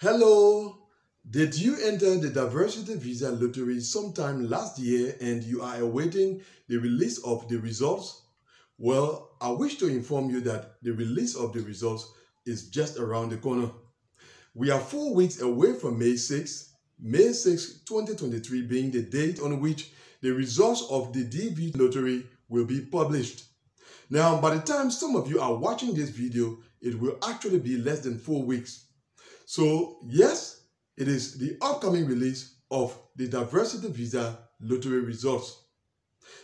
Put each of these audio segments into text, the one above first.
Hello! Did you enter the Diversity Visa Lottery sometime last year and you are awaiting the release of the results? Well, I wish to inform you that the release of the results is just around the corner. We are 4 weeks away from May 6, 2023 being the date on which the results of the DV Lottery will be published. Now, by the time some of you are watching this video, it will actually be less than 4 weeks. So yes, it is the upcoming release of the Diversity Visa Lottery results.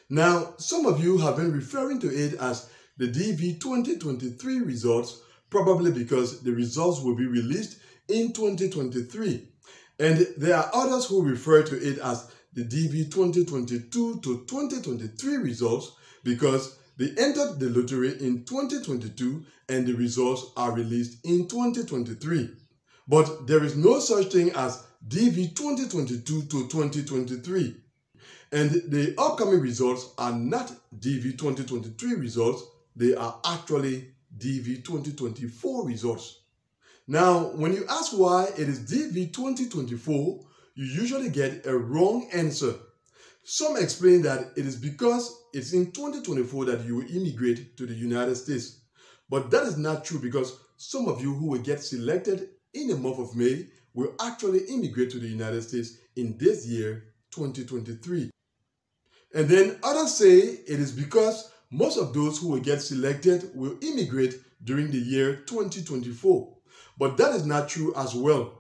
Now, some of you have been referring to it as the DV 2023 results, probably because the results will be released in 2023. And there are others who refer to it as the DV 2022 to 2023 results because they entered the lottery in 2022 and the results are released in 2023. But there is no such thing as DV 2022 to 2023. And the upcoming results are not DV 2023 results, they are actually DV 2024 results. Now, when you ask why it is DV 2024, you usually get a wrong answer. Some explain that it is because it's in 2024 that you will immigrate to the United States. But that is not true because some of you who will get selected in the month of May will actually immigrate to the United States in this year, 2023. And then others say it is because most of those who will get selected will immigrate during the year 2024. But that is not true as well.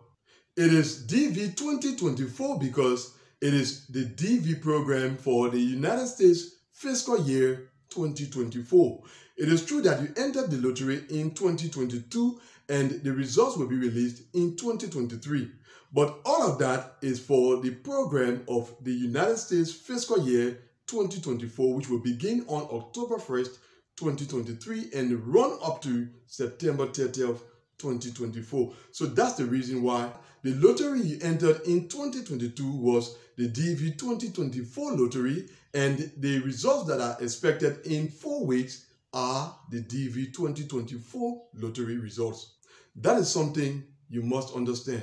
It is DV 2024 because it is the DV program for the United States fiscal year 2024. It is true that you entered the lottery in 2022 and the results will be released in 2023. But all of that is for the program of the United States fiscal year 2024, which will begin on October 1st, 2023 and run up to September 30th, 2024. So that's the reason why the lottery you entered in 2022 was the DV 2024 lottery, and the results that are expected in 4 weeks are the DV 2024 lottery results. That is something you must understand.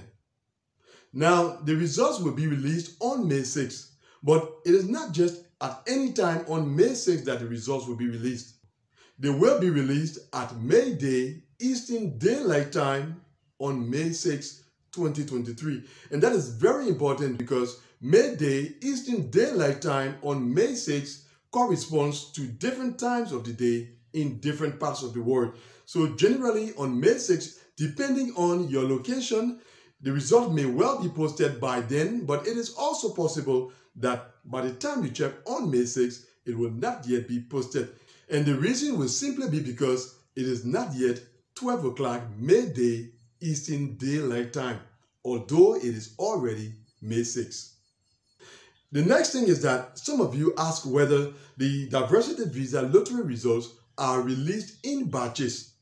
Now, the results will be released on May 6th, but it is not just at any time on May 6th that the results will be released. They will be released at May Day, Eastern Daylight Time on May 6, 2023. And that is very important because May Day, Eastern Daylight Time on May 6 corresponds to different times of the day in different parts of the world. So generally on May 6, depending on your location, the result may well be posted by then, but it is also possible that by the time you check on May 6, it will not yet be posted. And the reason will simply be because it is not yet 12 o'clock May Eastern Daylight Time, although it is already May 6. The next thing is that some of you ask whether the Diversity Visa Lottery results are released in batches.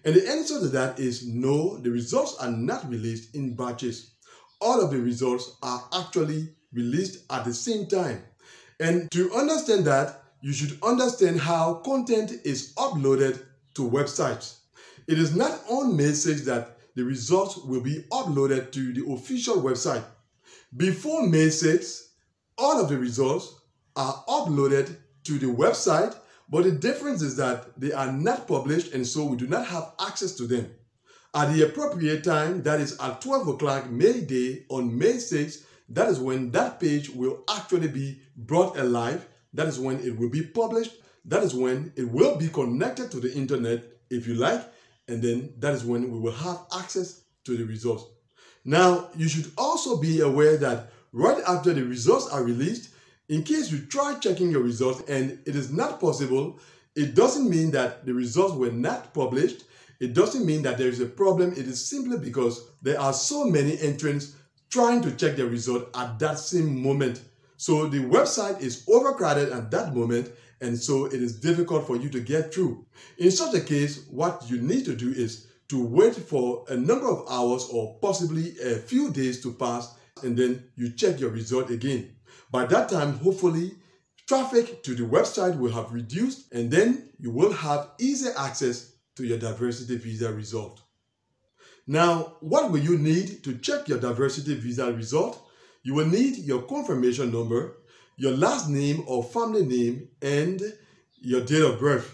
And the answer to that is no, the results are not released in batches. All of the results are actually released at the same time. And to understand that, you should understand how content is uploaded to websites. It is not on May 6 that the results will be uploaded to the official website. Before May 6, all of the results are uploaded to the website, but the difference is that they are not published and so we do not have access to them. At the appropriate time, that is at 12 o'clock May Day on May 6, that is when that page will actually be brought alive. That is when it will be published. That is when it will be connected to the internet, if you like. And then that is when we will have access to the results. Now, you should also be aware that right after the results are released, in case you try checking your results and it is not possible, it doesn't mean that the results were not published. It doesn't mean that there is a problem. It is simply because there are so many entrants trying to check their result at that same moment. So the website is overcrowded at that moment, and so it is difficult for you to get through. In such a case, what you need to do is to wait for a number of hours or possibly a few days to pass, and then you check your result again. By that time, hopefully, traffic to the website will have reduced, and then you will have easy access to your Diversity Visa result. Now, what will you need to check your diversity visa result? You will need your confirmation number, your last name or family name, and your date of birth.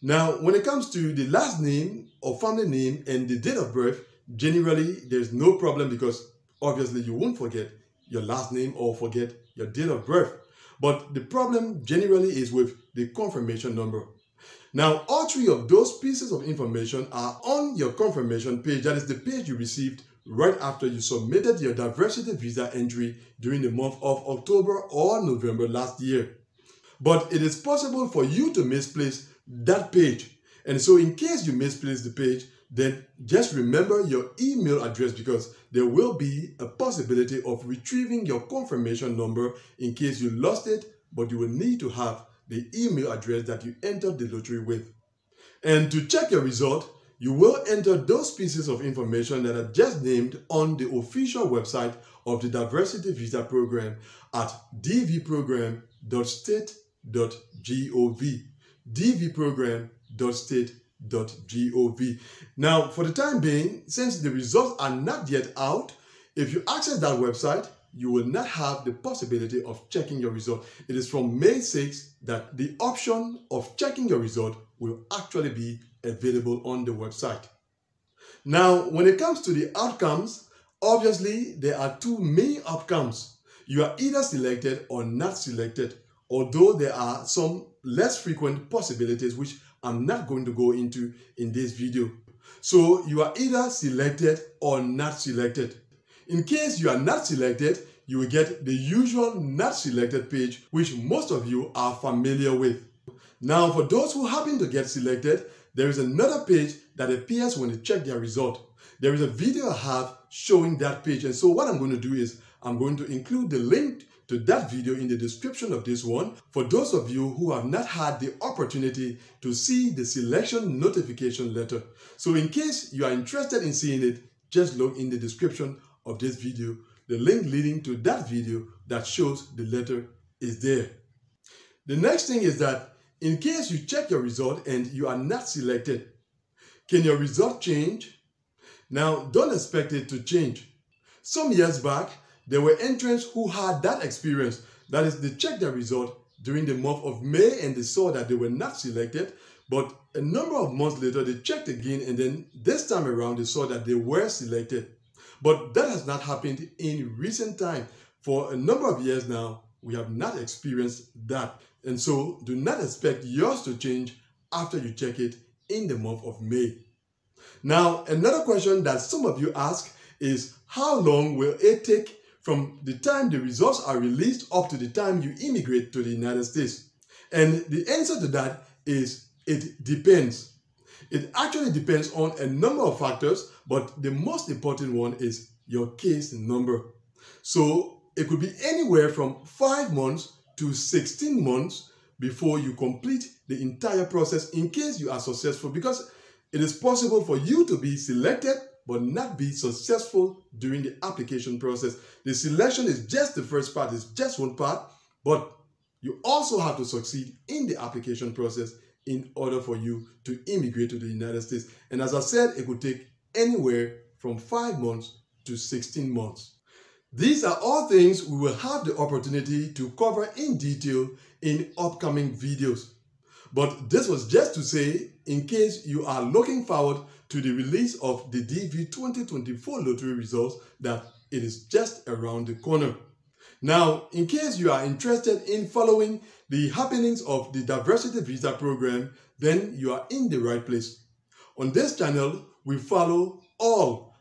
Now, when it comes to the last name or family name and the date of birth, generally there's no problem because obviously you won't forget your last name or forget your date of birth. But the problem generally is with the confirmation number. Now, all three of those pieces of information are on your confirmation page. That is the page you received right after you submitted your diversity visa entry during the month of October or November last year. But it is possible for you to misplace that page. And so in case you misplace the page, then just remember your email address because there will be a possibility of retrieving your confirmation number in case you lost it, but you will need to have the email address that you entered the lottery with. And to check your result, you will enter those pieces of information that are just named on the official website of the Diversity Visa Program at dvprogram.state.gov. dvprogram.state.gov. Now, for the time being, since the results are not yet out, if you access that website, you will not have the possibility of checking your result. It is from May 6th that the option of checking your result will actually be available on the website. Now, when it comes to the outcomes, obviously there are two main outcomes. You are either selected or not selected, although there are some less frequent possibilities which I'm not going to go into in this video. So you are either selected or not selected. In case you are not selected, you will get the usual not selected page, which most of you are familiar with. Now, for those who happen to get selected, there is another page that appears when you check their result. There is a video I have showing that page. And so what I'm going to do is I'm going to include the link to that video in the description of this one for those of you who have not had the opportunity to see the selection notification letter. So in case you are interested in seeing it, just look in the description of this video. The link leading to that video that shows the letter is there. The next thing is that in case you check your result and you are not selected, can your result change? Now, don't expect it to change. Some years back, there were entrants who had that experience. That is, they checked their result during the month of May and they saw that they were not selected. But a number of months later, they checked again and then this time around, they saw that they were selected. But that has not happened in recent time. For a number of years now, we have not experienced that. And so do not expect yours to change after you check it in the month of May. Now, another question that some of you ask is how long will it take from the time the results are released up to the time you immigrate to the United States? And the answer to that is it depends. It actually depends on a number of factors, but the most important one is your case number. So it could be anywhere from 5 months to 16 months before you complete the entire process in case you are successful, because it is possible for you to be selected but not be successful during the application process. The selection is just the first part, it's just one part, but you also have to succeed in the application process in order for you to immigrate to the United States. And as I said, it could take anywhere from 5 months to 16 months. These are all things we will have the opportunity to cover in detail in upcoming videos. But this was just to say, in case you are looking forward to the release of the DV 2024 lottery results, that it is just around the corner. Now, in case you are interested in following the happenings of the Diversity Visa Program, then you are in the right place. On this channel, we follow all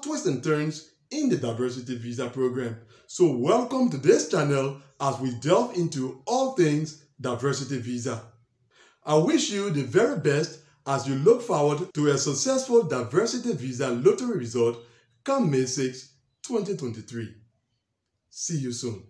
twists and turns in the Diversity Visa Program. So welcome to this channel as we delve into all things Diversity Visa. I wish you the very best as you look forward to a successful Diversity Visa lottery result come May 6, 2023. See you soon.